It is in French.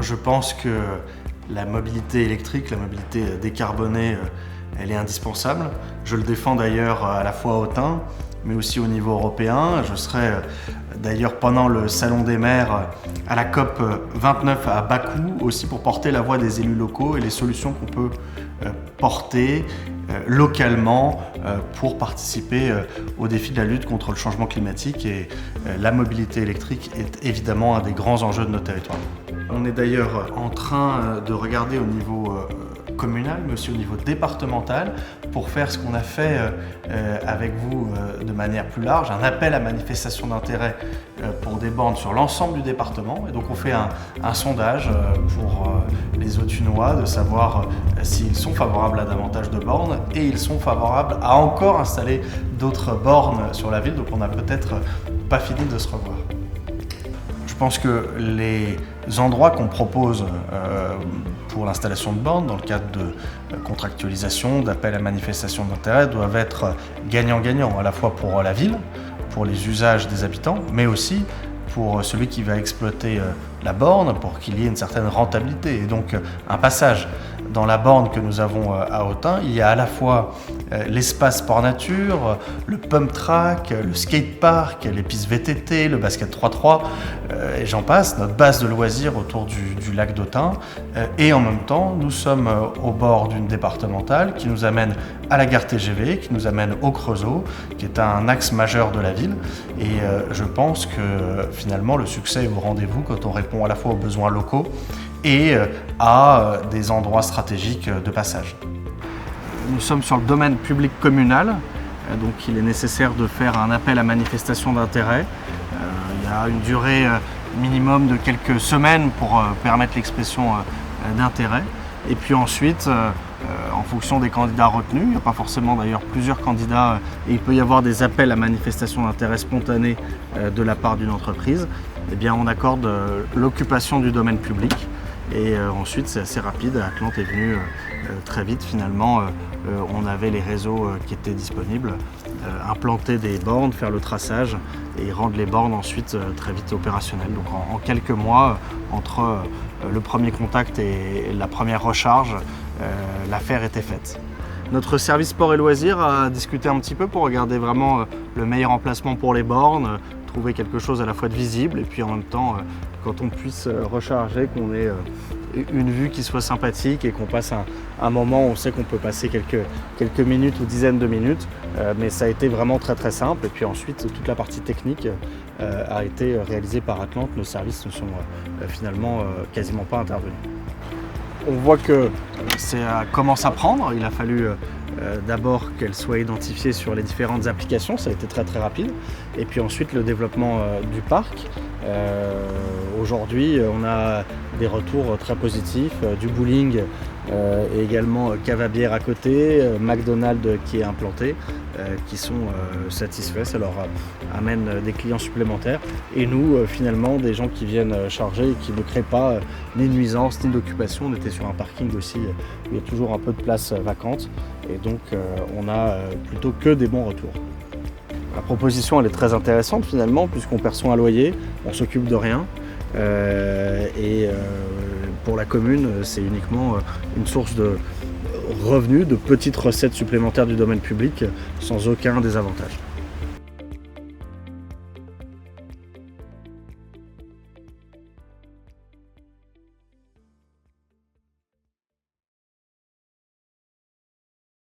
Je pense que la mobilité électrique, la mobilité décarbonée, elle est indispensable. Je le défends d'ailleurs à la fois à Autun, mais aussi au niveau européen. Je serai d'ailleurs pendant le Salon des maires à la COP 29 à Bakou, aussi pour porter la voix des élus locaux et les solutions qu'on peut porter localement pour participer au défi de la lutte contre le changement climatique. Et la mobilité électrique est évidemment un des grands enjeux de nos territoires. On est d'ailleurs en train de regarder au niveau communal, mais aussi au niveau départemental, pour faire ce qu'on a fait avec vous de manière plus large, un appel à manifestation d'intérêt pour des bornes sur l'ensemble du département. Et donc on fait un sondage pour les Authunois de savoir s'ils sont favorables à davantage de bornes, et ils sont favorables à encore installer d'autres bornes sur la ville, donc on n'a peut-être pas fini de se revoir. Je pense que les endroits qu'on propose pour l'installation de bornes, dans le cadre de contractualisation, d'appel à manifestation d'intérêt, doivent être gagnant-gagnant, à la fois pour la ville, pour les usages des habitants, mais aussi pour celui qui va exploiter la borne, pour qu'il y ait une certaine rentabilité. Et donc un passage dans la borne que nous avons à Autun, il y a à la fois l'espace sport nature, le pump track, le skatepark, les pistes VTT, le basket 3x3, et j'en passe, notre base de loisirs autour du lac d'Autun. Et en même temps, nous sommes au bord d'une départementale qui nous amène à la gare TGV, qui nous amène au Creusot, qui est un axe majeur de la ville. Et je pense que finalement le succès est au rendez-vous quand on répond à la fois aux besoins locaux et à des endroits stratégiques de passage. Nous sommes sur le domaine public communal, donc il est nécessaire de faire un appel à manifestation d'intérêt. Il y a une durée minimum de quelques semaines pour permettre l'expression d'intérêt. Et puis ensuite, en fonction des candidats retenus, il n'y a pas forcément d'ailleurs plusieurs candidats, et il peut y avoir des appels à manifestation d'intérêt spontanés de la part d'une entreprise, eh bien on accorde l'occupation du domaine public. Et ensuite c'est assez rapide, Atlante est venu très vite finalement, on avait les réseaux qui étaient disponibles, implanter des bornes, faire le traçage et rendre les bornes ensuite très vite opérationnelles. Donc en quelques mois, entre le premier contact et la première recharge, l'affaire était faite. Notre service sport et loisirs a discuté un petit peu pour regarder vraiment le meilleur emplacement pour les bornes, trouver quelque chose à la fois de visible et puis en même temps quand on puisse recharger, qu'on ait une vue qui soit sympathique et qu'on passe un moment où on sait qu'on peut passer quelques minutes ou dizaines de minutes, mais ça a été vraiment très très simple. Et puis ensuite toute la partie technique a été réalisée par Atlante, nos services ne sont finalement quasiment pas intervenus. On voit que ça commence à prendre, il a fallu d'abord qu'elle soit identifiée sur les différentes applications, ça a été très très rapide, et puis ensuite le développement du parc. Aujourd'hui on a des retours très positifs, du bowling et également cave à bière à côté, McDonald's qui est implanté, qui sont satisfaits, ça leur amène des clients supplémentaires et nous finalement des gens qui viennent charger et qui ne créent pas ni de nuisance ni d'occupation. On était sur un parking aussi où il y a toujours un peu de place vacante et donc on a plutôt que des bons retours. La proposition elle est très intéressante finalement puisqu'on perçoit un loyer, on s'occupe de rien et pour la commune c'est uniquement une source de revenus, de petites recettes supplémentaires du domaine public sans aucun désavantage.